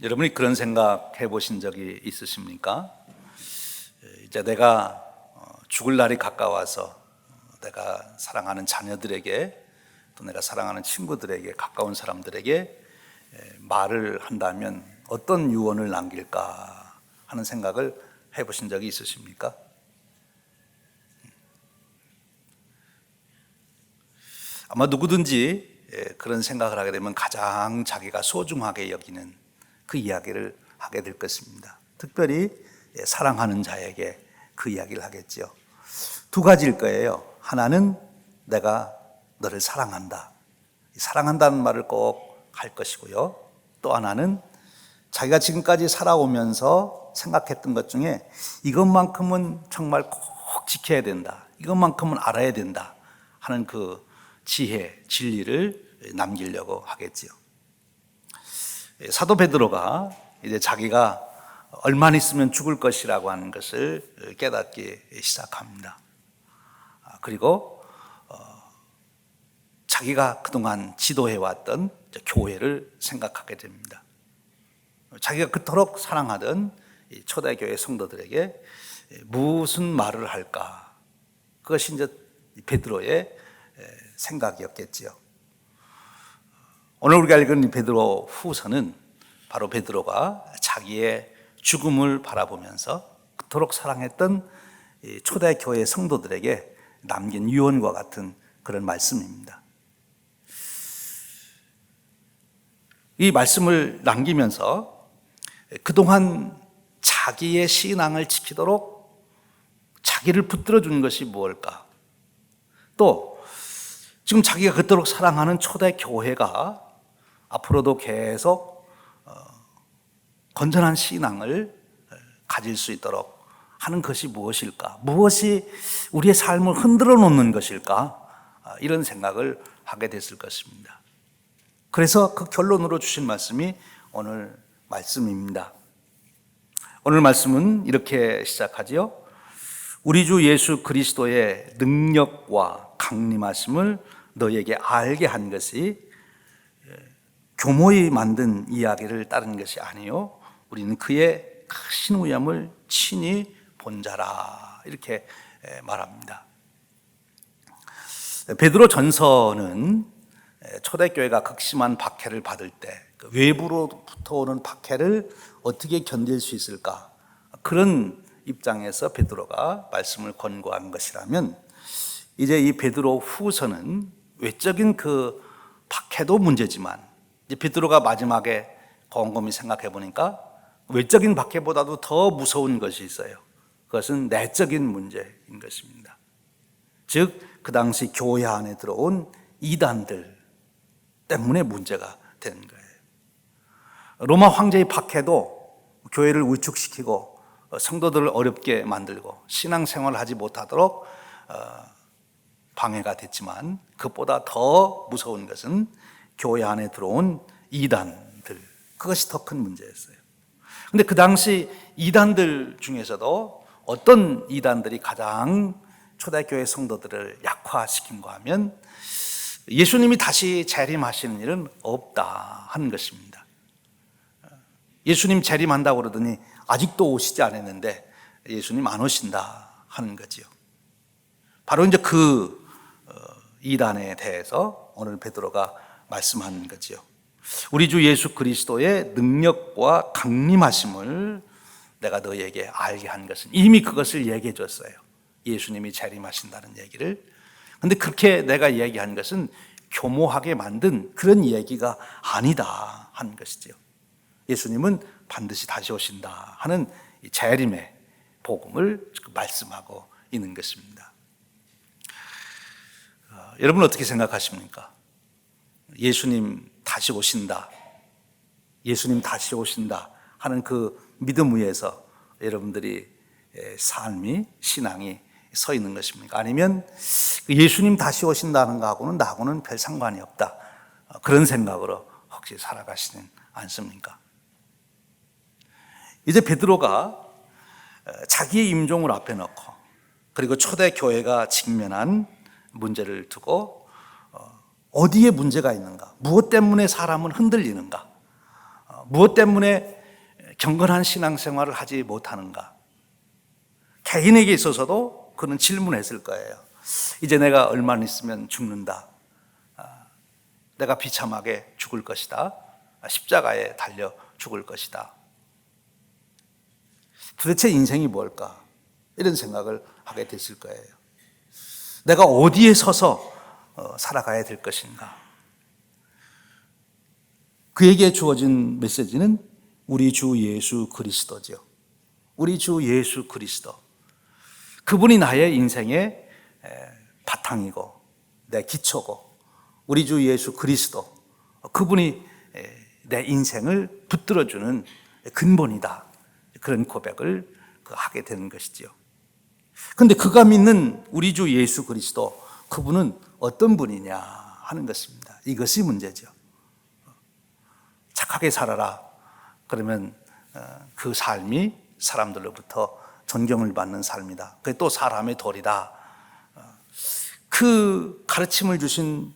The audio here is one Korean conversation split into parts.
여러분이 그런 생각 해보신 적이 있으십니까? 이제 내가 죽을 날이 가까워서 내가 사랑하는 자녀들에게 또 내가 사랑하는 친구들에게 가까운 사람들에게 말을 한다면 어떤 유언을 남길까 하는 생각을 해보신 적이 있으십니까? 아마 누구든지 그런 생각을 하게 되면 가장 자기가 소중하게 여기는 그 이야기를 하게 될 것입니다. 특별히 사랑하는 자에게 그 이야기를 하겠죠. 두 가지일 거예요. 하나는 내가 너를 사랑한다. 사랑한다는 말을 꼭 할 것이고요. 또 하나는 자기가 지금까지 살아오면서 생각했던 것 중에 이것만큼은 정말 꼭 지켜야 된다. 이것만큼은 알아야 된다 하는 그 지혜, 진리를 남기려고 하겠지요. 사도 베드로가 이제 자기가 얼마 있으면 죽을 것이라고 하는 것을 깨닫기 시작합니다. 그리고 자기가 그동안 지도해왔던 교회를 생각하게 됩니다. 자기가 그토록 사랑하던 초대교회 성도들에게 무슨 말을 할까? 그것이 이제 베드로의 생각이었겠지요. 오늘 우리가 읽은 베드로 후서는 바로 베드로가 자기의 죽음을 바라보면서 그토록 사랑했던 초대교회 성도들에게 남긴 유언과 같은 그런 말씀입니다. 이 말씀을 남기면서 그동안 자기의 신앙을 지키도록 자기를 붙들어 주는 것이 무엇일까? 또 지금 자기가 그토록 사랑하는 초대교회가 앞으로도 계속 건전한 신앙을 가질 수 있도록 하는 것이 무엇일까? 무엇이 우리의 삶을 흔들어 놓는 것일까? 이런 생각을 하게 됐을 것입니다. 그래서 그 결론으로 주신 말씀이 오늘 말씀입니다. 오늘 말씀은 이렇게 시작하지요. 우리 주 예수 그리스도의 능력과 강림하심을 너에게 알게 한 것이 교모히 만든 이야기를 따른 것이 아니요 우리는 그의 크신 위엄을 친히 본 자라 이렇게 말합니다. 베드로 전서는 초대교회가 극심한 박해를 받을 때 외부로부터 오는 박해를 어떻게 견딜 수 있을까? 그런 입장에서 베드로가 말씀을 권고한 것이라면 이제 이 베드로 후서는 외적인 그 박해도 문제지만 이제 베드로가 마지막에 곰곰이 생각해 보니까 외적인 박해보다도 더 무서운 것이 있어요. 그것은 내적인 문제인 것입니다. 즉 그 당시 교회 안에 들어온 이단들 때문에 문제가 되는 거예요. 로마 황제의 박해도 교회를 위축시키고 성도들을 어렵게 만들고 신앙생활을 하지 못하도록 방해가 됐지만 그것보다 더 무서운 것은 교회 안에 들어온 이단들, 그것이 더 큰 문제였어요. 그런데 그 당시 이단들 중에서도 어떤 이단들이 가장 초대교회 성도들을 약화시킨가 하면 예수님이 다시 재림하시는 일은 없다 하는 것입니다. 예수님 재림한다고 그러더니 아직도 오시지 않았는데 예수님 안 오신다 하는 거지요. 바로 이제 그 이단에 대해서 오늘 베드로가 말씀하는 거지요. 우리 주 예수 그리스도의 능력과 강림하심을 내가 너희에게 알게 한 것은 이미 그것을 얘기해 줬어요. 예수님이 재림하신다는 얘기를. 근데 그렇게 내가 얘기한 것은 교모하게 만든 그런 얘기가 아니다 하는 것이죠. 예수님은 반드시 다시 오신다 하는 재림의 복음을 말씀하고 있는 것입니다. 여러분 어떻게 생각하십니까? 예수님 다시 오신다, 예수님 다시 오신다 하는 그 믿음 위에서 여러분들이 삶이, 신앙이 서 있는 것입니까? 아니면 예수님 다시 오신다는 거하고는 나하고는 별 상관이 없다, 그런 생각으로 혹시 살아가시진 않습니까? 이제 베드로가 자기의 임종을 앞에 놓고 그리고 초대교회가 직면한 문제를 두고 어디에 문제가 있는가, 무엇 때문에 사람은 흔들리는가, 무엇 때문에 경건한 신앙생활을 하지 못하는가? 개인에게 있어서도 그는 질문했을 거예요. 이제 내가 얼마 있으면 죽는다. 내가 비참하게 죽을 것이다. 십자가에 달려 죽을 것이다. 도대체 인생이 뭘까? 이런 생각을 하게 됐을 거예요. 내가 어디에 서서 살아가야 될 것인가? 그에게 주어진 메시지는 우리 주 예수 그리스도죠. 우리 주 예수 그리스도. 그분이 나의 인생의 바탕이고 내 기초고, 우리 주 예수 그리스도, 그분이 내 인생을 붙들어주는 근본이다. 그런 고백을 하게 되는 것이죠. 그런데 그가 믿는 우리 주 예수 그리스도, 그분은 어떤 분이냐 하는 것입니다. 이것이 문제죠. 착하게 살아라. 그러면 그 삶이 사람들로부터 존경을 받는 삶이다. 그게 또 사람의 도리다. 그 가르침을 주신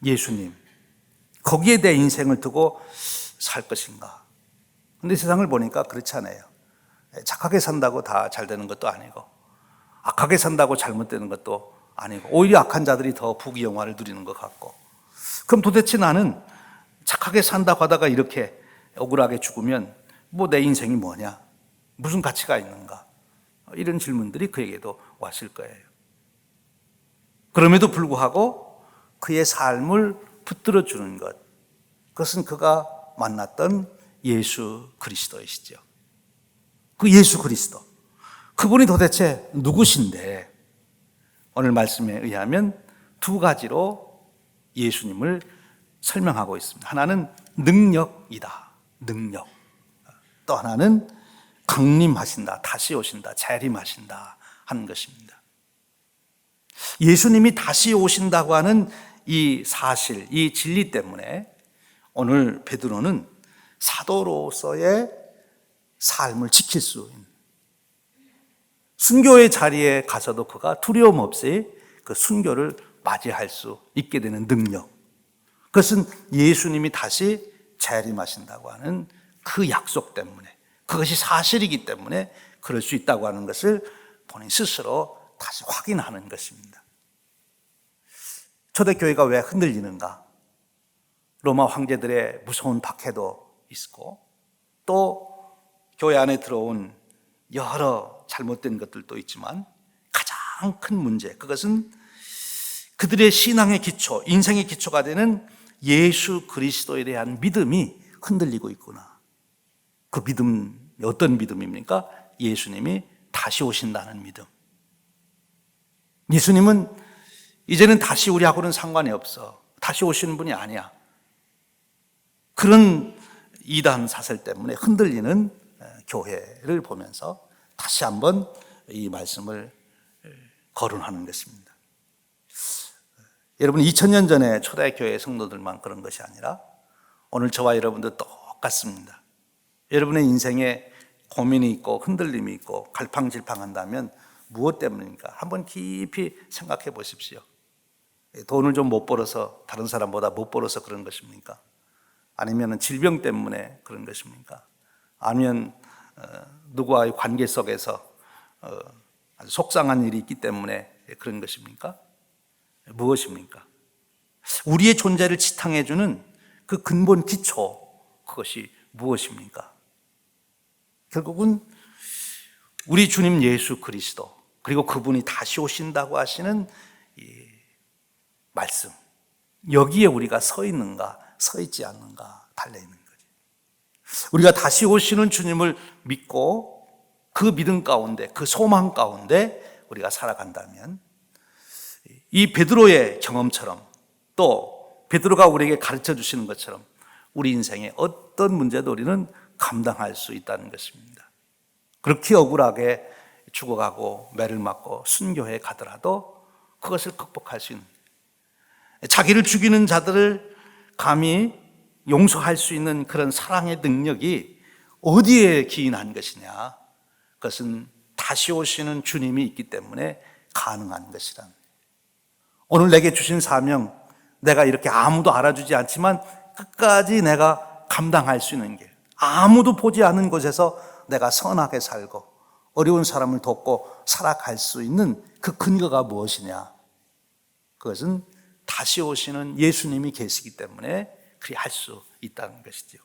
예수님, 거기에 내 인생을 두고 살 것인가? 근데 세상을 보니까 그렇지 않아요. 착하게 산다고 다 잘 되는 것도 아니고, 악하게 산다고 잘못되는 것도 아니고, 오히려 악한 자들이 더 부귀영화를 누리는 것 같고. 그럼 도대체 나는 착하게 산다고 하다가 이렇게 억울하게 죽으면 뭐 내 인생이 뭐냐? 무슨 가치가 있는가? 이런 질문들이 그에게도 왔을 거예요. 그럼에도 불구하고 그의 삶을 붙들어 주는 것, 그것은 그가 만났던 예수 그리스도이시죠. 그 예수 그리스도, 그분이 도대체 누구신데 오늘 말씀에 의하면 두 가지로 예수님을 설명하고 있습니다. 하나는 능력이다. 능력. 또 하나는 강림하신다. 다시 오신다. 재림하신다 하는 것입니다. 예수님이 다시 오신다고 하는 이 사실, 이 진리 때문에 오늘 베드로는 사도로서의 삶을 지킬 수 있는, 순교의 자리에 가서도 그가 두려움 없이 그 순교를 맞이할 수 있게 되는 능력, 그것은 예수님이 다시 재림하신다고 하는 그 약속 때문에, 그것이 사실이기 때문에 그럴 수 있다고 하는 것을 본인 스스로 다시 확인하는 것입니다. 초대교회가 왜 흔들리는가? 로마 황제들의 무서운 박해도 있고, 또 교회 안에 들어온 여러 잘못된 것들도 있지만 가장 큰 문제, 그것은 그들의 신앙의 기초, 인생의 기초가 되는 예수 그리스도에 대한 믿음이 흔들리고 있구나. 그 믿음이 어떤 믿음입니까? 예수님이 다시 오신다는 믿음. 예수님은 이제는 다시 우리하고는 상관이 없어. 다시 오시는 분이 아니야. 그런 이단 사설 때문에 흔들리는 교회를 보면서 다시 한번 이 말씀을 거론하는 것입니다. 여러분, 2000년 전에 초대교회 성도들만 그런 것이 아니라 오늘 저와 여러분도 똑같습니다. 여러분의 인생에 고민이 있고 흔들림이 있고 갈팡질팡한다면 무엇 때문입니까? 한번 깊이 생각해 보십시오. 돈을 좀 못 벌어서, 다른 사람보다 못 벌어서 그런 것입니까? 아니면 질병 때문에 그런 것입니까? 아니면 누구와의 관계 속에서 아주 속상한 일이 있기 때문에 그런 것입니까? 무엇입니까? 우리의 존재를 지탱해주는 그 근본 기초, 그것이 무엇입니까? 결국은 우리 주님 예수 그리스도, 그리고 그분이 다시 오신다고 하시는 이 말씀, 여기에 우리가 서 있는가 서 있지 않는가 달려있는 거죠. 우리가 다시 오시는 주님을 믿고 그 믿음 가운데, 그 소망 가운데 우리가 살아간다면 이 베드로의 경험처럼, 또 베드로가 우리에게 가르쳐 주시는 것처럼 우리 인생의 어떤 문제도 우리는 감당할 수 있다는 것입니다. 그렇게 억울하게 죽어가고 매를 맞고 순교해 가더라도 그것을 극복할 수 있는, 자기를 죽이는 자들을 감히 용서할 수 있는 그런 사랑의 능력이 어디에 기인한 것이냐? 그것은 다시 오시는 주님이 있기 때문에 가능한 것이란. 오늘 내게 주신 사명, 내가 이렇게 아무도 알아주지 않지만 끝까지 내가 감당할 수 있는 길, 아무도 보지 않는 곳에서 내가 선하게 살고 어려운 사람을 돕고 살아갈 수 있는 그 근거가 무엇이냐? 그것은 다시 오시는 예수님이 계시기 때문에 그리 할 수 있다는 것이죠.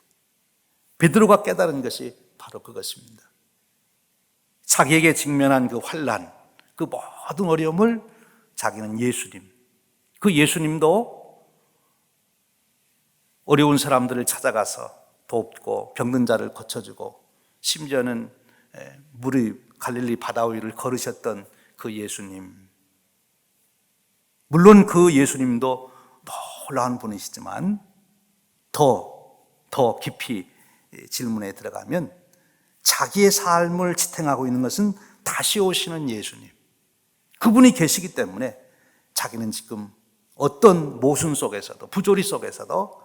베드로가 깨달은 것이 바로 그것입니다. 자기에게 직면한 그 환난, 그 모든 어려움을 자기는 예수님, 그 예수님도 어려운 사람들을 찾아가서 돕고 병든 자를 고쳐주고 심지어는 갈릴리 바다 위를 걸으셨던 그 예수님, 물론 그 예수님도 놀라운 분이시지만 더 깊이 질문에 들어가면 자기의 삶을 지탱하고 있는 것은 다시 오시는 예수님, 그분이 계시기 때문에 자기는 지금 어떤 모순 속에서도 부조리 속에서도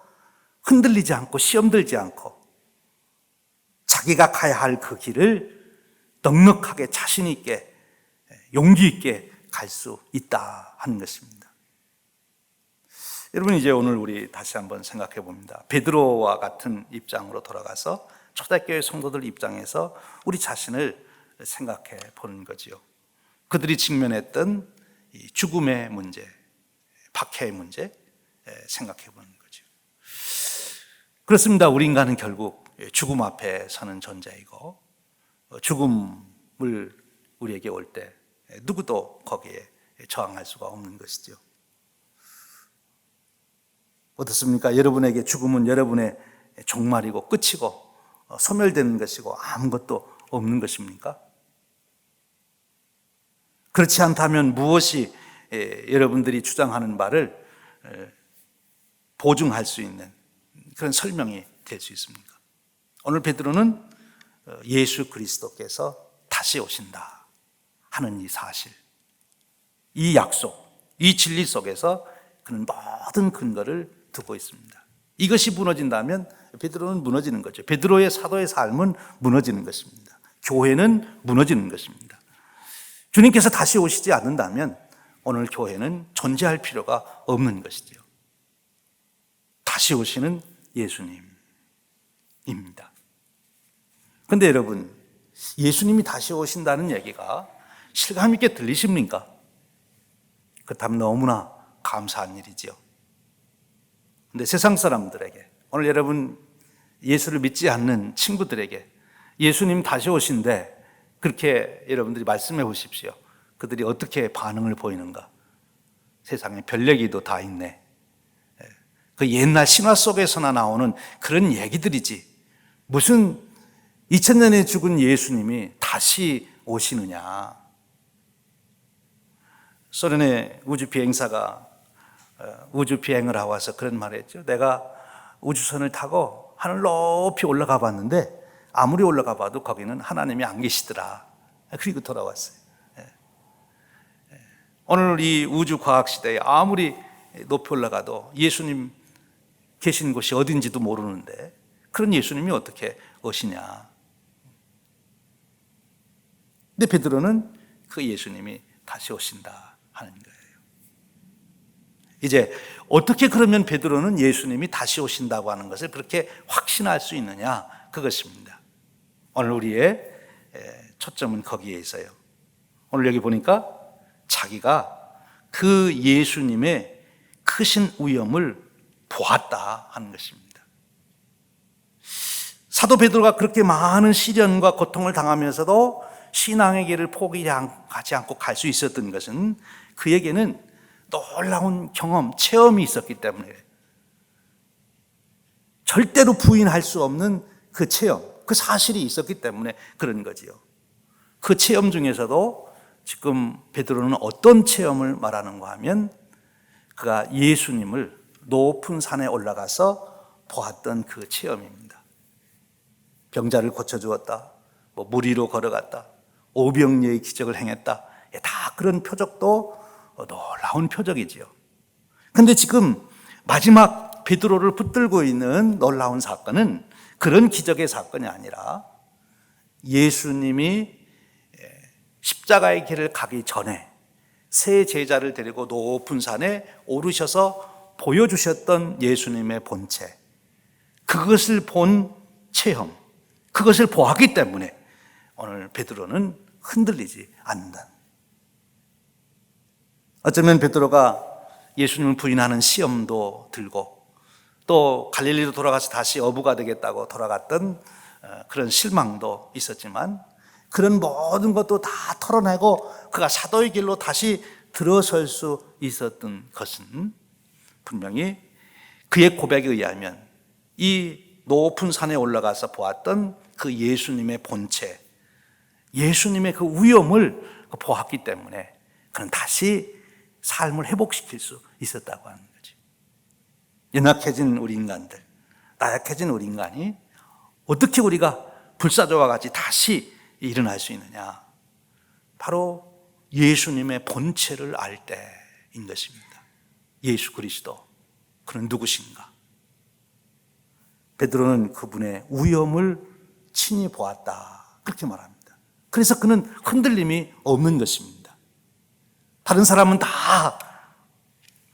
흔들리지 않고 시험 들지 않고 자기가 가야 할 그 길을 넉넉하게 자신 있게 용기 있게 갈 수 있다 하는 것입니다. 여러분, 이제 오늘 우리 다시 한번 생각해 봅니다. 베드로와 같은 입장으로 돌아가서 초대교회 성도들 입장에서 우리 자신을 생각해 보는 거지요. 그들이 직면했던 이 죽음의 문제, 박해의 문제 생각해 보는 거죠. 그렇습니다. 우리 인간은 결국 죽음 앞에 서는 존재이고 죽음을 우리에게 올 때 누구도 거기에 저항할 수가 없는 것이죠. 어떻습니까? 여러분에게 죽음은 여러분의 종말이고 끝이고 소멸되는 것이고 아무것도 없는 것입니까? 그렇지 않다면 무엇이 여러분들이 주장하는 바를 보증할 수 있는 그런 설명이 될 수 있습니까? 오늘 베드로는 예수 그리스도께서 다시 오신다 하는 이 사실, 이 약속, 이 진리 속에서 그는 모든 근거를 두고 있습니다. 이것이 무너진다면 베드로는 무너지는 거죠. 베드로의 사도의 삶은 무너지는 것입니다. 교회는 무너지는 것입니다. 주님께서 다시 오시지 않는다면 오늘 교회는 존재할 필요가 없는 것이죠. 다시 오시는 예수님입니다. 그런데 여러분, 예수님이 다시 오신다는 얘기가 실감 있게 들리십니까? 그렇다면 너무나 감사한 일이지요. 그런데 세상 사람들에게, 오늘 여러분 예수를 믿지 않는 친구들에게 예수님 다시 오신데 그렇게 여러분들이 말씀해 보십시오. 그들이 어떻게 반응을 보이는가? 세상에 별 얘기도 다 있네. 그 옛날 신화 속에서나 나오는 그런 얘기들이지 무슨 2000년에 죽은 예수님이 다시 오시느냐. 소련의 우주 비행사가 우주 비행을 하고 와서 그런 말을 했죠. 내가 우주선을 타고 하늘 높이 올라가 봤는데 아무리 올라가 봐도 거기는 하나님이 안 계시더라. 그리고 돌아왔어요. 오늘 이 우주 과학 시대에 아무리 높이 올라가도 예수님 계신 곳이 어딘지도 모르는데 그런 예수님이 어떻게 오시냐. 근데 베드로는 그 예수님이 다시 오신다 하는 거예요. 이제 어떻게 그러면 베드로는 예수님이 다시 오신다고 하는 것을 그렇게 확신할 수 있느냐, 그것입니다. 오늘 우리의 초점은 거기에 있어요. 오늘 여기 보니까 자기가 그 예수님의 크신 위엄을 보았다 하는 것입니다. 사도 베드로가 그렇게 많은 시련과 고통을 당하면서도 신앙의 길을 포기하지 않고 갈 수 있었던 것은 그에게는 놀라운 경험, 체험이 있었기 때문에, 절대로 부인할 수 없는 그 체험, 그 사실이 있었기 때문에 그런 거지요. 그 체험 중에서도 지금 베드로는 어떤 체험을 말하는가 하면 그가 예수님을 높은 산에 올라가서 보았던 그 체험입니다. 병자를 고쳐주었다, 물 위로 걸어갔다, 오병이어의 기적을 행했다, 다 그런 표적도 놀라운 표적이지요. 그런데 지금 마지막 베드로를 붙들고 있는 놀라운 사건은 그런 기적의 사건이 아니라 예수님이 십자가의 길을 가기 전에 세 제자를 데리고 높은 산에 오르셔서 보여주셨던 예수님의 본체, 그것을 본 체험, 그것을 보았기 때문에 오늘 베드로는 흔들리지 않는다. 어쩌면 베드로가 예수님을 부인하는 시험도 들고 또 갈릴리로 돌아가서 다시 어부가 되겠다고 돌아갔던 그런 실망도 있었지만 그런 모든 것도 다 털어내고 그가 사도의 길로 다시 들어설 수 있었던 것은 분명히 그의 고백에 의하면 이 높은 산에 올라가서 보았던 그 예수님의 본체, 예수님의 그 위엄을 보았기 때문에 그는 다시 삶을 회복시킬 수 있었다고 하는 거지. 연약해진 우리 인간들, 나약해진 우리 인간이 어떻게 우리가 불사조와 같이 다시 일어날 수 있느냐? 바로 예수님의 본체를 알 때인 것입니다. 예수 그리스도, 그는 누구신가? 베드로는 그분의 위엄을 친히 보았다, 그렇게 말합니다. 그래서 그는 흔들림이 없는 것입니다. 다른 사람은 다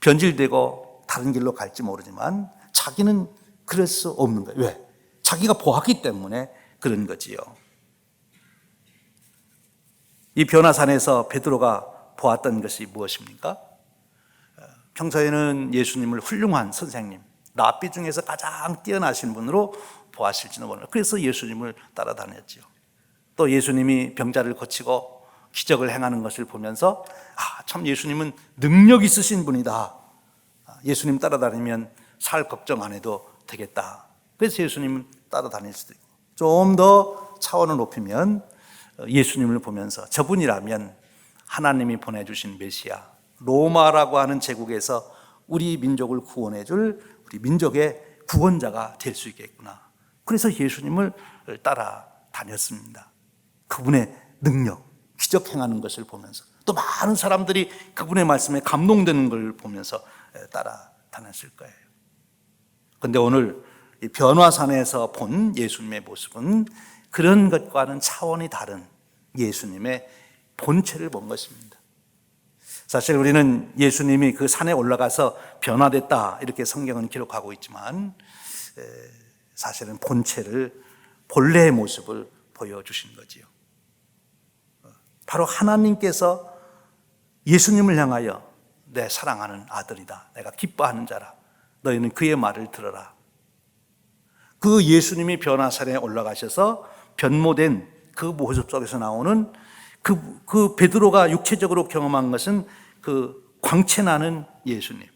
변질되고 다른 길로 갈지 모르지만 자기는 그럴 수 없는 거예요. 왜? 자기가 보았기 때문에 그런 거지요. 이 변화산에서 베드로가 보았던 것이 무엇입니까? 평소에는 예수님을 훌륭한 선생님, 랍비 중에서 가장 뛰어나신 분으로 보았을지는 몰라요. 그래서 예수님을 따라다녔죠. 또 예수님이 병자를 고치고 기적을 행하는 것을 보면서 참 예수님은 능력 있으신 분이다. 예수님 따라다니면 살 걱정 안 해도 되겠다. 그래서 예수님을 따라다닐 수도 있고, 좀 더 차원을 높이면 예수님을 보면서 저분이라면 하나님이 보내주신 메시아, 로마라고 하는 제국에서 우리 민족을 구원해 줄 우리 민족의 구원자가 될 수 있겠구나. 그래서 예수님을 따라다녔습니다. 그분의 능력, 기적 행하는 것을 보면서 또 많은 사람들이 그분의 말씀에 감동되는 걸 보면서 따라다녔을 거예요. 그런데 오늘 이 변화산에서 본 예수님의 모습은 그런 것과는 차원이 다른 예수님의 본체를 본 것입니다. 사실 우리는 예수님이 그 산에 올라가서 변화됐다 이렇게 성경은 기록하고 있지만 사실은 본체를, 본래의 모습을 보여주신 거지요. 바로 하나님께서 예수님을 향하여 내 사랑하는 아들이다, 내가 기뻐하는 자라, 너희는 그의 말을 들어라. 그 예수님이 변화산에 올라가셔서 변모된 그 모습 속에서 나오는 그 베드로가 육체적으로 경험한 것은 그 광채나는 예수님.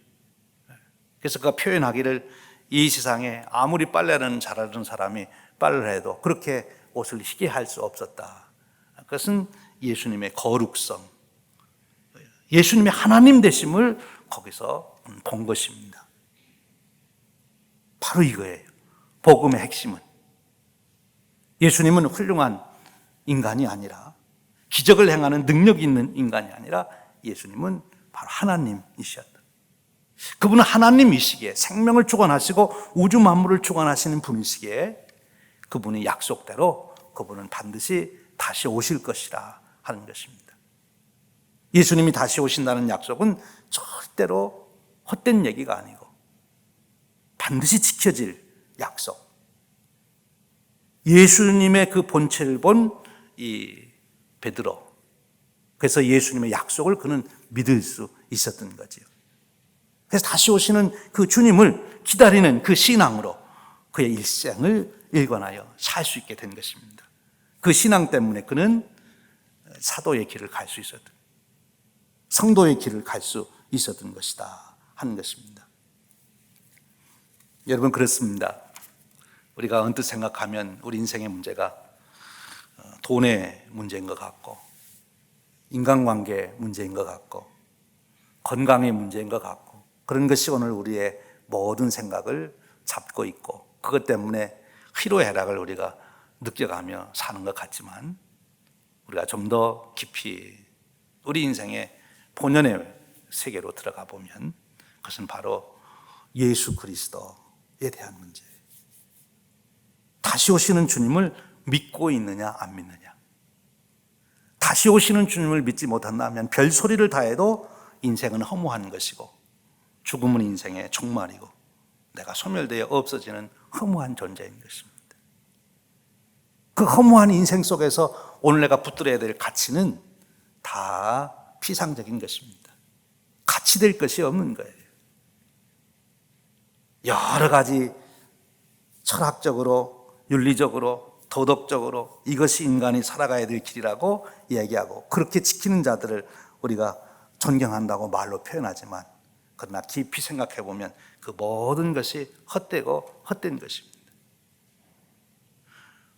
그래서 그가 표현하기를 이 세상에 아무리 빨래는 잘하는 사람이 빨래를 해도 그렇게 옷을 희게 할 수 없었다. 그것은 예수님의 거룩성, 예수님의 하나님 되심을 거기서 본 것입니다. 바로 이거예요. 복음의 핵심은 예수님은 훌륭한 인간이 아니라, 기적을 행하는 능력이 있는 인간이 아니라 예수님은 바로 하나님이셨다. 그분은 하나님이시기에, 생명을 주관하시고 우주 만물을 주관하시는 분이시기에 그분의 약속대로 그분은 반드시 다시 오실 것이라 하는 것입니다. 예수님이 다시 오신다는 약속은 절대로 헛된 얘기가 아니고 반드시 지켜질 약속. 예수님의 그 본체를 본 이 베드로, 그래서 예수님의 약속을 그는 믿을 수 있었던 거지요. 그래서 다시 오시는 그 주님을 기다리는 그 신앙으로 그의 일생을 일관하여 살 수 있게 된 것입니다. 그 신앙 때문에 그는 사도의 길을 갈 수 있었던, 성도의 길을 갈 수 있었던 것이다 하는 것입니다. 여러분, 그렇습니다. 우리가 언뜻 생각하면 우리 인생의 문제가 돈의 문제인 것 같고, 인간관계 문제인 것 같고, 건강의 문제인 것 같고, 그런 것이 오늘 우리의 모든 생각을 잡고 있고, 그것 때문에 희로애락을 우리가 느껴가며 사는 것 같지만, 우리가 좀 더 깊이 우리 인생의 본연의 세계로 들어가 보면 그것은 바로 예수 그리스도에 대한 문제예요. 다시 오시는 주님을 믿고 있느냐 안 믿느냐. 다시 오시는 주님을 믿지 못한다면 별소리를 다 해도 인생은 허무한 것이고, 죽음은 인생의 종말이고, 내가 소멸되어 없어지는 허무한 존재인 것입니다. 그 허무한 인생 속에서 오늘 내가 붙들어야 될 가치는 다 피상적인 것입니다. 가치 될 것이 없는 거예요. 여러 가지 철학적으로, 윤리적으로, 도덕적으로 이것이 인간이 살아가야 될 길이라고 얘기하고 그렇게 지키는 자들을 우리가 존경한다고 말로 표현하지만 그러나 깊이 생각해 보면 그 모든 것이 헛되고 헛된 것입니다.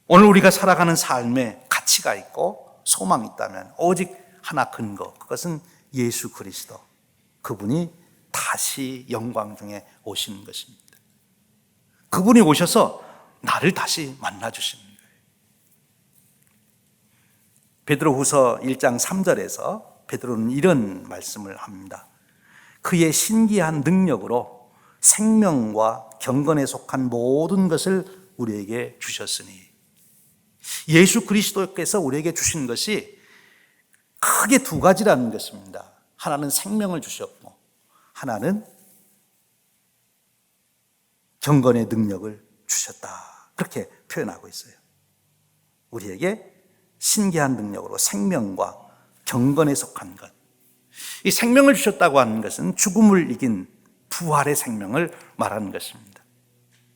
오늘 우리가 살아가는 삶에 가치가 있고 소망이 있다면 오직 하나 근거, 그것은 예수 그리스도, 그분이 다시 영광 중에 오시는 것입니다. 그분이 오셔서 나를 다시 만나주시는 거예요. 베드로후서 1장 3절에서 베드로는 이런 말씀을 합니다. 그의 신기한 능력으로 생명과 경건에 속한 모든 것을 우리에게 주셨으니, 예수 그리스도께서 우리에게 주신 것이 크게 두 가지라는 것입니다. 하나는 생명을 주셨고 하나는 경건의 능력을 주셨다. 그렇게 표현하고 있어요. 우리에게 신기한 능력으로 생명과 경건에 속한 것. 이 생명을 주셨다고 하는 것은 죽음을 이긴 부활의 생명을 말하는 것입니다.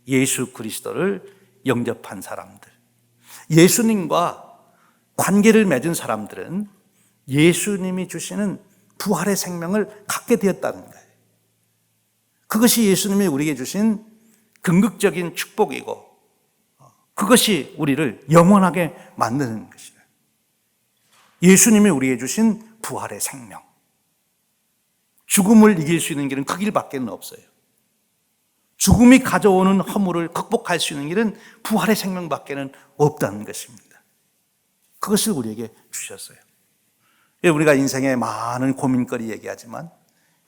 예수 그리스도를 영접한 사람들, 예수님과 관계를 맺은 사람들은 예수님이 주시는 부활의 생명을 갖게 되었다는 거예요. 그것이 예수님이 우리에게 주신 궁극적인 축복이고 그것이 우리를 영원하게 만드는 것이에요. 예수님이 우리에게 주신 부활의 생명. 죽음을 이길 수 있는 길은 그 길밖에 없어요. 죽음이 가져오는 허물을 극복할 수 있는 길은 부활의 생명밖에 없다는 것입니다. 그것을 우리에게 주셨어요. 우리가 인생에 많은 고민거리 얘기하지만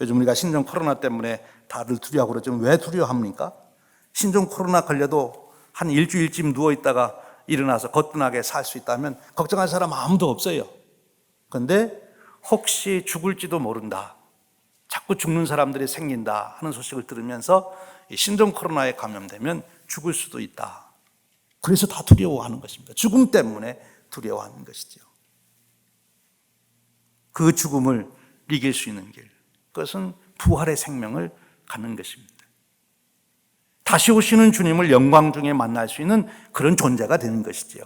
요즘 우리가 신종 코로나 때문에 다들 두려워하고 그러지만 왜 두려워합니까? 신종 코로나 걸려도 한 일주일쯤 누워있다가 일어나서 거뜬하게 살 수 있다면 걱정할 사람 아무도 없어요. 그런데 혹시 죽을지도 모른다, 자꾸 죽는 사람들이 생긴다 하는 소식을 들으면서 신종 코로나에 감염되면 죽을 수도 있다. 그래서 다 두려워하는 것입니다. 죽음 때문에 두려워하는 것이죠. 그 죽음을 이길 수 있는 길, 그것은 부활의 생명을 갖는 것입니다. 다시 오시는 주님을 영광 중에 만날 수 있는 그런 존재가 되는 것이지요.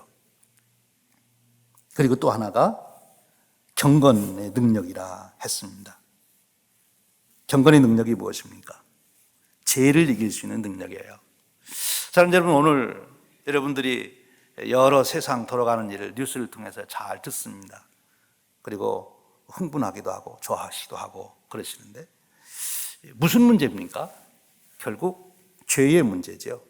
그리고 또 하나가 경건의 능력이라 했습니다. 경건의 능력이 무엇입니까? 죄를 이길 수 있는 능력이에요. 사랑하는 여러분, 오늘 여러분들이 여러 세상 돌아가는 일을 뉴스를 통해서 잘 듣습니다. 그리고 흥분하기도 하고 좋아하시기도 하고 그러시는데 무슨 문제입니까? 결국 죄의 문제죠.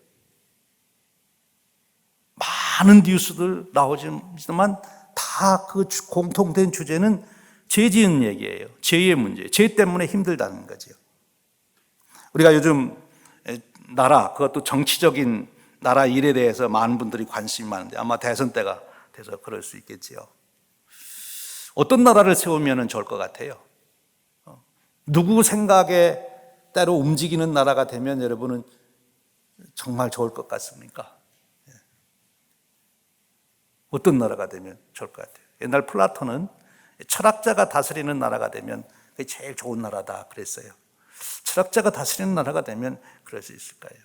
많은 뉴스들 나오지만 다 그 공통된 주제는 죄 지은 얘기예요. 죄의 문제, 죄 때문에 힘들다는 거죠. 우리가 요즘 나라, 그것도 정치적인 나라 일에 대해서 많은 분들이 관심이 많은데 아마 대선 때가 돼서 그럴 수 있겠지요. 어떤 나라를 세우면 좋을 것 같아요? 누구 생각에 때로 움직이는 나라가 되면 여러분은 정말 좋을 것 같습니까? 어떤 나라가 되면 좋을 것 같아요? 옛날 플라톤은 철학자가 다스리는 나라가 되면 그게 제일 좋은 나라다 그랬어요. 철학자가 다스리는 나라가 되면 그럴 수 있을까요?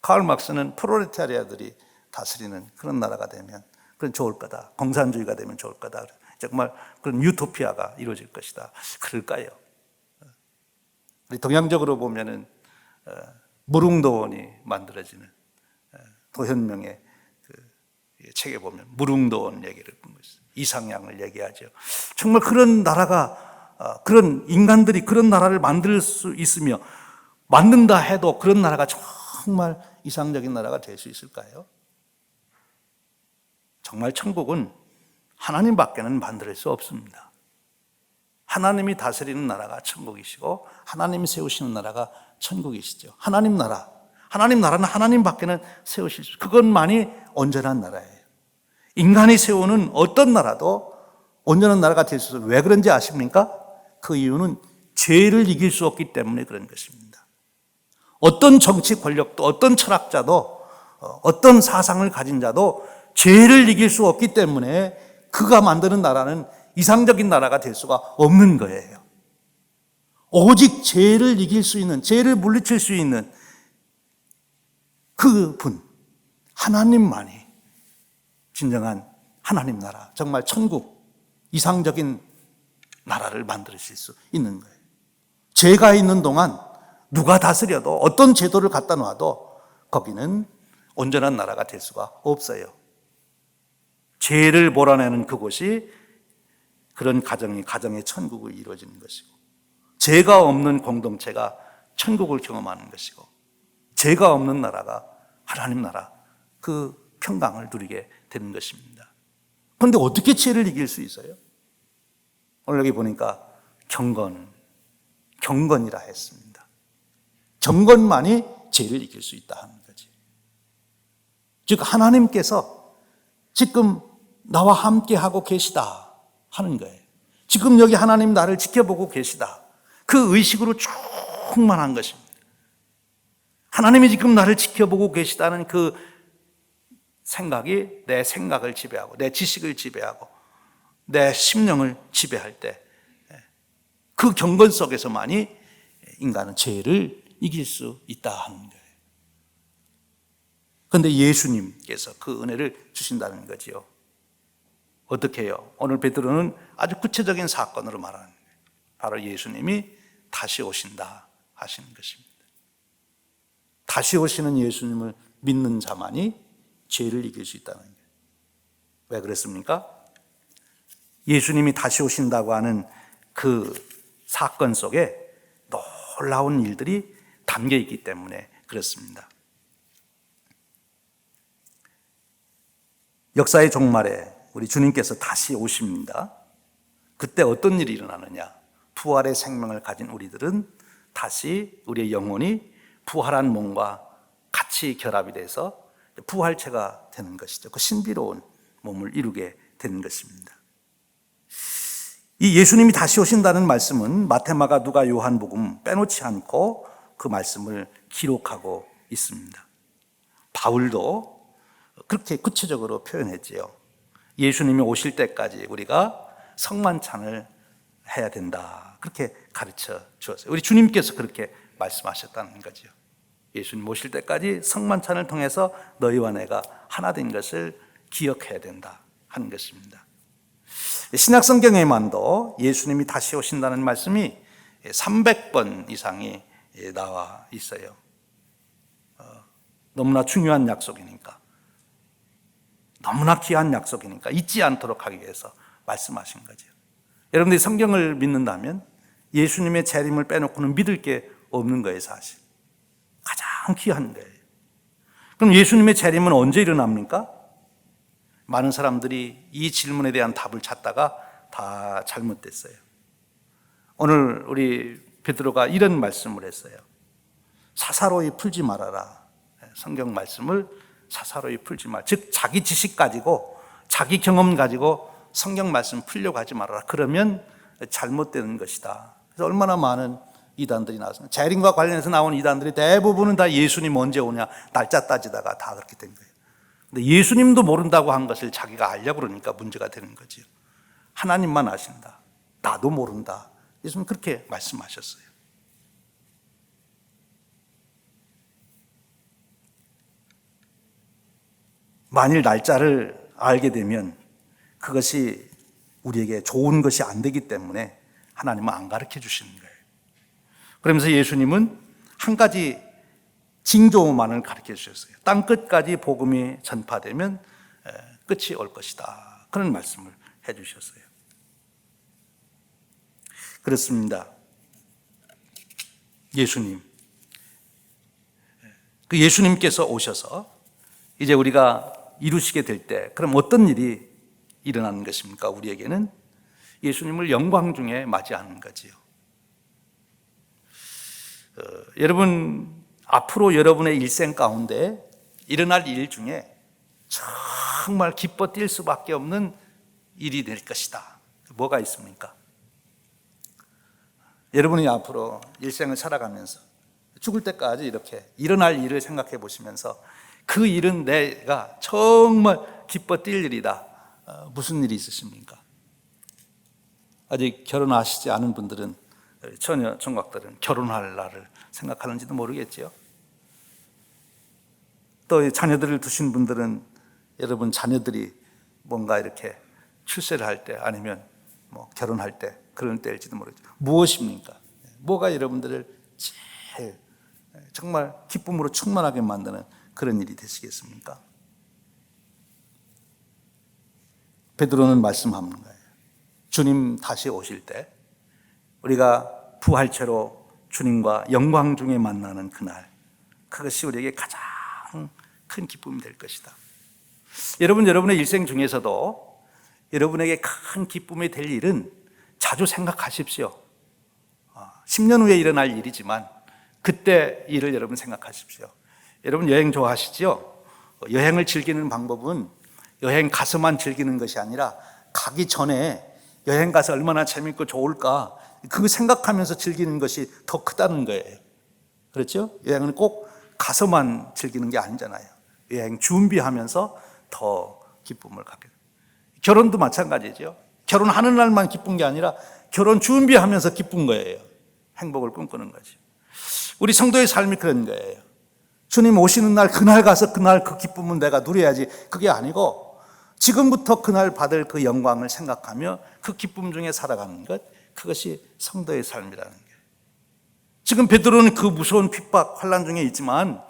카를 막스는 프롤레타리아들이 다스리는 그런 나라가 되면 그건 좋을 거다. 공산주의가 되면 좋을 거다. 정말 그런 유토피아가 이루어질 것이다. 그럴까요? 우리 동양적으로 보면은 무릉도원이 만들어지는 도현명의 그 책에 보면 무릉도원 얘기를 이상향을 얘기하죠. 정말 그런 나라가 그런 인간들이 그런 나라를 만들 수 있으며 만든다 해도 그런 나라가 정말 이상적인 나라가 될 수 있을까요? 정말 천국은 하나님밖에는 만들 수 없습니다. 하나님이 다스리는 나라가 천국이시고 하나님이 세우시는 나라가 천국이시죠. 하나님 나라는 하나님밖에는 세우실 수, 그것만이 온전한 나라예요. 인간이 세우는 어떤 나라도 온전한 나라가 될 수 없어요. 왜 그런지 아십니까? 그 이유는 죄를 이길 수 없기 때문에 그런 것입니다. 어떤 정치 권력도 어떤 철학자도 어떤 사상을 가진 자도 죄를 이길 수 없기 때문에 그가 만드는 나라는 이상적인 나라가 될 수가 없는 거예요. 오직 죄를 이길 수 있는, 죄를 물리칠 수 있는 그 분, 하나님만이 진정한 하나님 나라, 정말 천국, 이상적인 나라를 만드실 수 있는 거예요. 죄가 있는 동안 누가 다스려도 어떤 제도를 갖다 놔도 거기는 온전한 나라가 될 수가 없어요. 죄를 몰아내는 그곳이 그런 가정의 천국을 이루어지는 것이고, 죄가 없는 공동체가 천국을 경험하는 것이고, 죄가 없는 나라가 하나님 나라, 그 평강을 누리게 되는 것입니다. 그런데 어떻게 죄를 이길 수 있어요? 오늘 여기 보니까 경건이라 했습니다. 경건만이 죄를 이길 수 있다 하는 거지. 즉 하나님께서 지금 나와 함께 하고 계시다 하는 거예요. 지금 여기 하나님 나를 지켜보고 계시다. 그 의식으로 충만한 것입니다. 하나님이 지금 나를 지켜보고 계시다는 그 생각이 내 생각을 지배하고 내 지식을 지배하고 내 심령을 지배할 때 그 경건 속에서만이 인간은 죄를 이길 수 있다 하는 거예요. 그런데 예수님께서 그 은혜를 주신다는 거지요. 어떻게 해요? 오늘 베드로는 아주 구체적인 사건으로 말하는 거예요. 바로 예수님이 다시 오신다 하시는 것입니다. 다시 오시는 예수님을 믿는 자만이 죄를 이길 수 있다는 거예요. 왜 그랬습니까? 예수님이 다시 오신다고 하는 그 사건 속에 놀라운 일들이 담겨 있기 때문에 그렇습니다. 역사의 종말에 우리 주님께서 다시 오십니다. 그때 어떤 일이 일어나느냐? 부활의 생명을 가진 우리들은 다시 우리의 영혼이 부활한 몸과 같이 결합이 돼서 부활체가 되는 것이죠. 그 신비로운 몸을 이루게 되는 것입니다. 이 예수님이 다시 오신다는 말씀은 마태, 마가, 누가, 요한복음 빼놓지 않고 그 말씀을 기록하고 있습니다. 바울도 그렇게 구체적으로 표현했지요. 예수님이 오실 때까지 우리가 성만찬을 해야 된다. 그렇게 가르쳐 주었어요. 우리 주님께서 그렇게 말씀하셨다는 거죠. 예수님 오실 때까지 성만찬을 통해서 너희와 내가 하나 된 것을 기억해야 된다 하는 것입니다. 신약 성경에만도 예수님이 다시 오신다는 말씀이 300번 이상이 나와 있어요. 너무나 중요한 약속이니까, 너무나 귀한 약속이니까 잊지 않도록 하기 위해서 말씀하신 거죠. 여러분들이 성경을 믿는다면 예수님의 재림을 빼놓고는 믿을 게 없는 거예요, 사실. 가장 귀한 거예요. 그럼 예수님의 재림은 언제 일어납니까? 많은 사람들이 이 질문에 대한 답을 찾다가 다 잘못됐어요. 오늘 우리 베드로가 이런 말씀을 했어요. 사사로이 풀지 말아라. 성경 말씀을 사사로이 풀지 말. 즉 자기 지식 가지고 자기 경험 가지고 성경 말씀 풀려고 하지 말아라. 그러면 잘못되는 것이다. 그래서 얼마나 많은 이단들이 나왔습니다. 재림과 관련해서 나온 이단들이 대부분은 다 예수님 언제 오냐 날짜 따지다가 다 그렇게 된 거예요. 근데 예수님도 모른다고 한 것을 자기가 알려고 그러니까 문제가 되는 거죠. 하나님만 아신다. 나도 모른다. 예수님 그렇게 말씀하셨어요. 만일 날짜를 알게 되면 그것이 우리에게 좋은 것이 안 되기 때문에 하나님은 안 가르쳐 주시는 거예요. 그러면서 예수님은 한 가지 징조만을 가르쳐 주셨어요. 땅 끝까지 복음이 전파되면 끝이 올 것이다. 그런 말씀을 해 주셨어요. 그렇습니다. 예수님. 그 예수님께서 오셔서 이제 우리가 이루시게 될 때 그럼 어떤 일이 일어나는 것입니까? 우리에게는 예수님을 영광 중에 맞이하는 거지요. 여러분 앞으로 여러분의 일생 가운데 일어날 일 중에 정말 기뻐 뛸 수밖에 없는 일이 될 것이다. 뭐가 있습니까? 여러분이 앞으로 일생을 살아가면서 죽을 때까지 이렇게 일어날 일을 생각해 보시면서 그 일은 내가 정말 기뻐 뛸 일이다. 무슨 일이 있으십니까? 아직 결혼하시지 않은 분들은, 처녀 총각들은 결혼할 날을 생각하는지도 모르겠지요. 또 자녀들을 두신 분들은 여러분 자녀들이 뭔가 이렇게 출세를 할 때 아니면 뭐 결혼할 때 그런 때일지도 모르겠죠. 무엇입니까? 뭐가 여러분들을 제일 정말 기쁨으로 충만하게 만드는 그런 일이 되시겠습니까? 베드로는 말씀하는 거예요. 주님 다시 오실 때 우리가 부활체로 주님과 영광 중에 만나는 그날, 그것이 우리에게 가장 큰 기쁨이 될 것이다. 여러분의 일생 중에서도 여러분에게 큰 기쁨이 될 일은 자주 생각하십시오. 10년 후에 일어날 일이지만 그때 일을 여러분 생각하십시오. 여러분 여행 좋아하시죠? 여행을 즐기는 방법은 여행 가서만 즐기는 것이 아니라 가기 전에 여행 가서 얼마나 재밌고 좋을까 그거 생각하면서 즐기는 것이 더 크다는 거예요. 그렇죠? 여행은 꼭 가서만 즐기는 게 아니잖아요. 여행 준비하면서 더 기쁨을 갖게 돼요. 결혼도 마찬가지죠. 결혼하는 날만 기쁜 게 아니라 결혼 준비하면서 기쁜 거예요. 행복을 꿈꾸는 거죠. 우리 성도의 삶이 그런 거예요. 주님 오시는 날 그날 가서 그날 그 기쁨은 내가 누려야지, 그게 아니고 지금부터 그날 받을 그 영광을 생각하며 그 기쁨 중에 살아가는 것, 그것이 성도의 삶이라는 거예요. 지금 베드로는 그 무서운 핍박, 환난 중에 있지만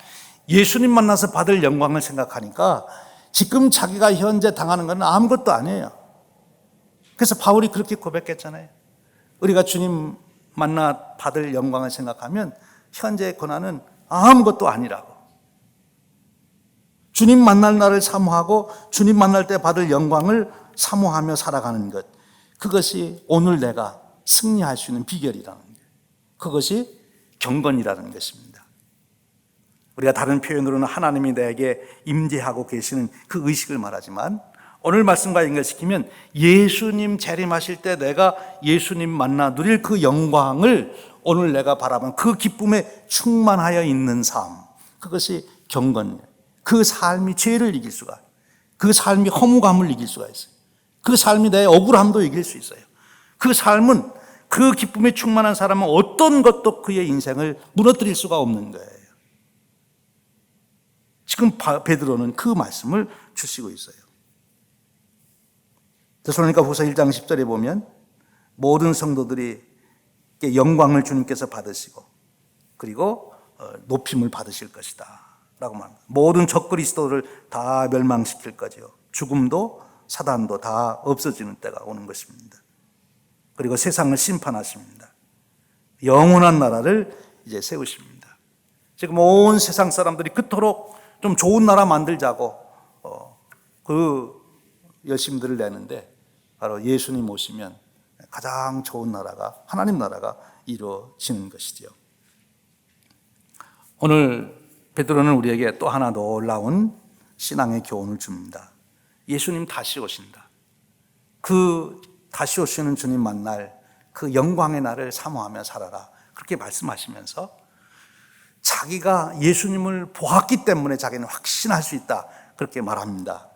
예수님 만나서 받을 영광을 생각하니까 지금 자기가 현재 당하는 건 아무것도 아니에요. 그래서 바울이 그렇게 고백했잖아요. 우리가 주님 만나 받을 영광을 생각하면 현재의 고난은 아무것도 아니라고. 주님 만날 날을 사모하고 주님 만날 때 받을 영광을 사모하며 살아가는 것, 그것이 오늘 내가 승리할 수 있는 비결이라는 거예요. 그것이 경건이라는 것입니다. 우리가 다른 표현으로는 하나님이 내게 임재하고 계시는 그 의식을 말하지만, 오늘 말씀과 연결시키면 예수님 재림하실 때 내가 예수님 만나 누릴 그 영광을 오늘 내가 바라본 그 기쁨에 충만하여 있는 삶, 그것이 경건이에요. 그 삶이 죄를 이길 수가, 그 삶이 허무감을 이길 수가 있어요. 그 삶이 내 억울함도 이길 수 있어요. 그 삶은, 그 기쁨에 충만한 사람은 어떤 것도 그의 인생을 무너뜨릴 수가 없는 거예요. 지금 베드로는 그 말씀을 주시고 있어요. 데살로니가후서 1장 10절에 보면 모든 성도들이 영광을 주님께서 받으시고 그리고 높임을 받으실 것이다 라고 말합니다. 모든 적그리스도를 다 멸망시킬 거죠. 죽음도 사단도 다 없어지는 때가 오는 것입니다. 그리고 세상을 심판하십니다. 영원한 나라를 이제 세우십니다. 지금 온 세상 사람들이 그토록 좀 좋은 나라 만들자고 그 열심들을 내는데, 바로 예수님 오시면 가장 좋은 나라가, 하나님 나라가 이루어지는 것이죠. 오늘 베드로는 우리에게 또 하나 놀라운 신앙의 교훈을 줍니다. 예수님 다시 오신다. 그 다시 오시는 주님 만날 그 영광의 날을 사모하며 살아라, 그렇게 말씀하시면서 자기가 예수님을 보았기 때문에 자기는 확신할 수 있다, 그렇게 말합니다.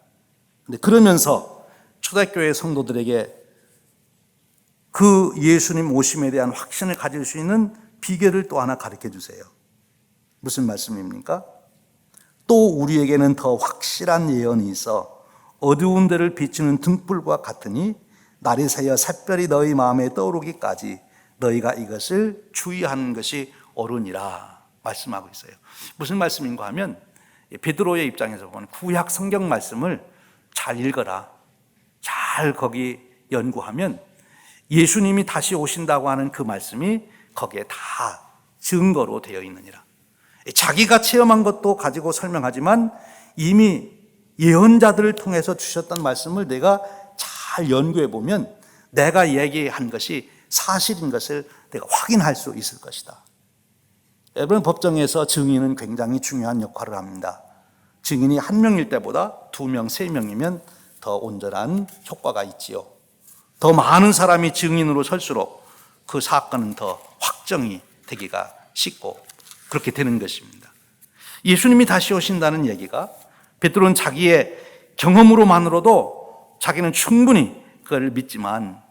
근데 그러면서 초대교회 성도들에게 그 예수님 오심에 대한 확신을 가질 수 있는 비결을 또 하나 가르쳐 주세요. 무슨 말씀입니까? 또 우리에게는 더 확실한 예언이 있어 어두운 데를 비추는 등불과 같으니 날이 새어 샛별이 너희 마음에 떠오르기까지 너희가 이것을 주의하는 것이 옳으니라 말씀하고 있어요. 무슨 말씀인가 하면, 베드로의 입장에서 보면 구약 성경 말씀을 잘 읽어라, 잘 거기 연구하면 예수님이 다시 오신다고 하는 그 말씀이 거기에 다 증거로 되어 있느니라. 자기가 체험한 것도 가지고 설명하지만 이미 예언자들을 통해서 주셨던 말씀을 내가 잘 연구해 보면 내가 얘기한 것이 사실인 것을 내가 확인할 수 있을 것이다. 여러분, 법정에서 증인은 굉장히 중요한 역할을 합니다. 증인이 한 명일 때보다 2명, 3명이면 더 온전한 효과가 있지요. 더 많은 사람이 증인으로 설수록 그 사건은 더 확정이 되기가 쉽고 그렇게 되는 것입니다. 예수님이 다시 오신다는 얘기가 베드로는 자기의 경험으로만으로도 자기는 충분히 그걸 믿지만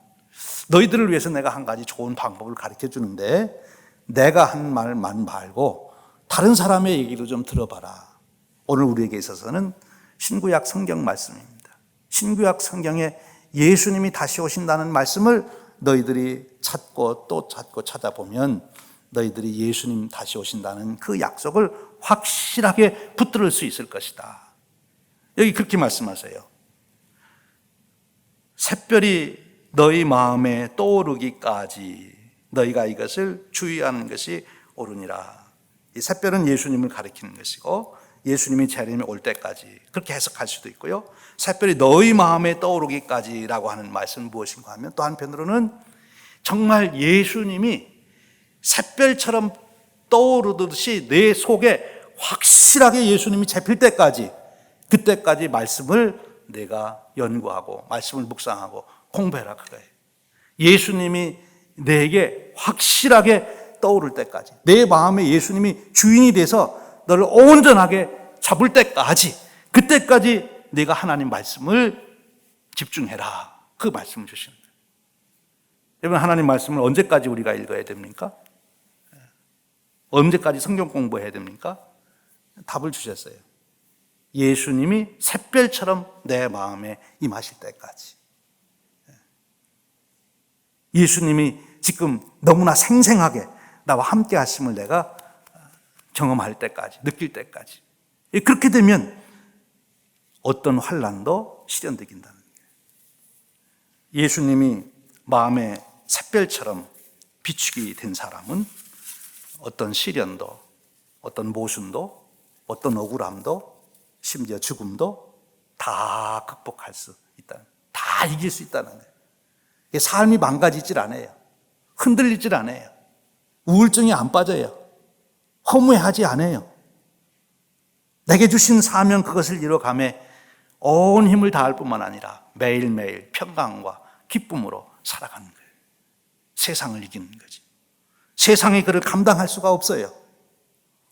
너희들을 위해서 내가 한 가지 좋은 방법을 가르쳐 주는데 내가 한 말만 말고 다른 사람의 얘기도 좀 들어봐라. 오늘 우리에게 있어서는 신구약 성경 말씀입니다. 신구약 성경에 예수님이 다시 오신다는 말씀을 너희들이 찾고 또 찾고 찾아보면 너희들이 예수님 다시 오신다는 그 약속을 확실하게 붙들을 수 있을 것이다. 여기 그렇게 말씀하세요. 샛별이 너희 마음에 떠오르기까지 너희가 이것을 주의하는 것이 옳으니라. 이 샛별은 예수님을 가리키는 것이고 예수님이 재림에 올 때까지 그렇게 해석할 수도 있고요. 샛별이 너희 마음에 떠오르기까지라고 하는 말씀은 무엇인가 하면 또 한편으로는 정말 예수님이 샛별처럼 떠오르듯이 내 속에 확실하게 예수님이 잡힐 때까지 그때까지 말씀을 내가 연구하고 말씀을 묵상하고 공부해라 그거예요. 예수님이 내게 확실하게 떠오를 때까지 내 마음에 예수님이 주인이 돼서 너를 온전하게 잡을 때까지 그때까지 네가 하나님 말씀을 집중해라. 그 말씀을 주시는 거예요. 여러분 하나님 말씀을 언제까지 우리가 읽어야 됩니까? 언제까지 성경 공부해야 됩니까? 답을 주셨어요. 예수님이 샛별처럼 내 마음에 임하실 때까지. 예수님이 지금 너무나 생생하게 나와 함께 하심을 내가 경험할 때까지, 느낄 때까지. 그렇게 되면 어떤 환난도 실현되긴다는 거예요. 예수님이 마음에 샛별처럼 비추게 된 사람은 어떤 시련도, 어떤 모순도, 어떤 억울함도, 심지어 죽음도 다 극복할 수 있다는, 다 이길 수 있다는 거예요. 삶이 망가지질 않아요. 흔들리질 않아요. 우울증이 안 빠져요. 허무해하지 않아요. 내게 주신 사명 그것을 이뤄가며 온 힘을 다할 뿐만 아니라 매일매일 평강과 기쁨으로 살아가는 거예요. 세상을 이기는 거지. 세상이 그를 감당할 수가 없어요.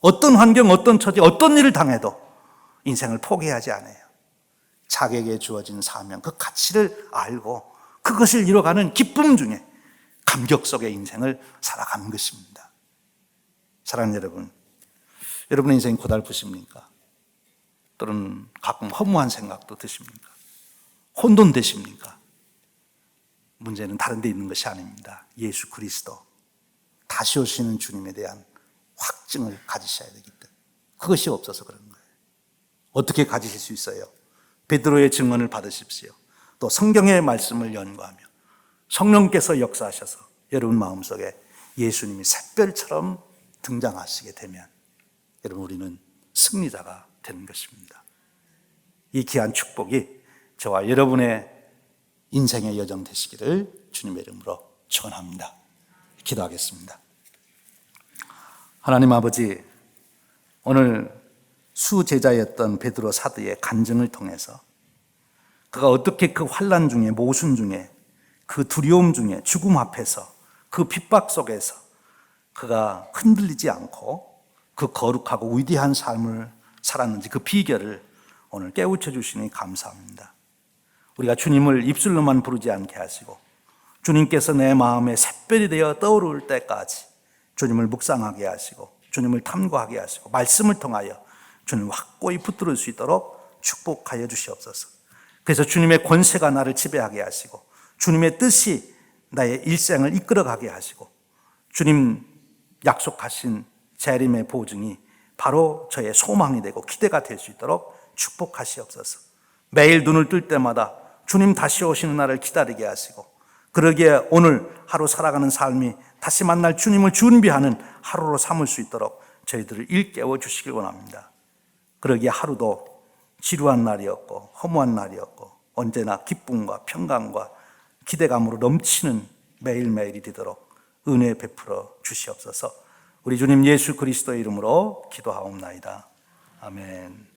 어떤 환경, 어떤 처지, 어떤 일을 당해도 인생을 포기하지 않아요. 자기에게 주어진 사명, 그 가치를 알고 그것을 이뤄가는 기쁨 중에 감격 속의 인생을 살아가는 것입니다. 사랑하는 여러분, 여러분의 인생이 고달프십니까? 또는 가끔 허무한 생각도 드십니까? 혼돈되십니까? 문제는 다른 데 있는 것이 아닙니다. 예수 그리스도, 다시 오시는 주님에 대한 확증을 가지셔야 되기 때문에 그것이 없어서 그런 거예요. 어떻게 가지실 수 있어요? 베드로의 증언을 받으십시오. 또 성경의 말씀을 연구하며 성령께서 역사하셔서 여러분 마음속에 예수님이 샛별처럼 등장하시게 되면 여러분 우리는 승리자가 되는 것입니다. 이 귀한 축복이 저와 여러분의 인생의 여정 되시기를 주님의 이름으로 축원합니다. 기도하겠습니다. 하나님 아버지, 오늘 수제자였던 베드로 사도의 간증을 통해서 그가 어떻게 그 환난 중에, 모순 중에, 그 두려움 중에, 죽음 앞에서, 그 핍박 속에서 그가 흔들리지 않고 그 거룩하고 위대한 삶을 살았는지 그 비결을 오늘 깨우쳐 주시니 감사합니다. 우리가 주님을 입술로만 부르지 않게 하시고 주님께서 내 마음에 샛별이 되어 떠오를 때까지 주님을 묵상하게 하시고 주님을 탐구하게 하시고 말씀을 통하여 주님을 확고히 붙들을 수 있도록 축복하여 주시옵소서. 그래서 주님의 권세가 나를 지배하게 하시고 주님의 뜻이 나의 일생을 이끌어가게 하시고 주님 약속하신 재림의 보증이 바로 저의 소망이 되고 기대가 될 수 있도록 축복하시옵소서. 매일 눈을 뜰 때마다 주님 다시 오시는 날을 기다리게 하시고 그러기에 오늘 하루 살아가는 삶이 다시 만날 주님을 준비하는 하루로 삼을 수 있도록 저희들을 일깨워 주시길 원합니다. 그러기에 하루도 지루한 날이었고 허무한 날이었고 언제나 기쁨과 평강과 기대감으로 넘치는 매일매일이 되도록 은혜 베풀어 주시옵소서. 우리 주님 예수 그리스도의 이름으로 기도하옵나이다. 아멘.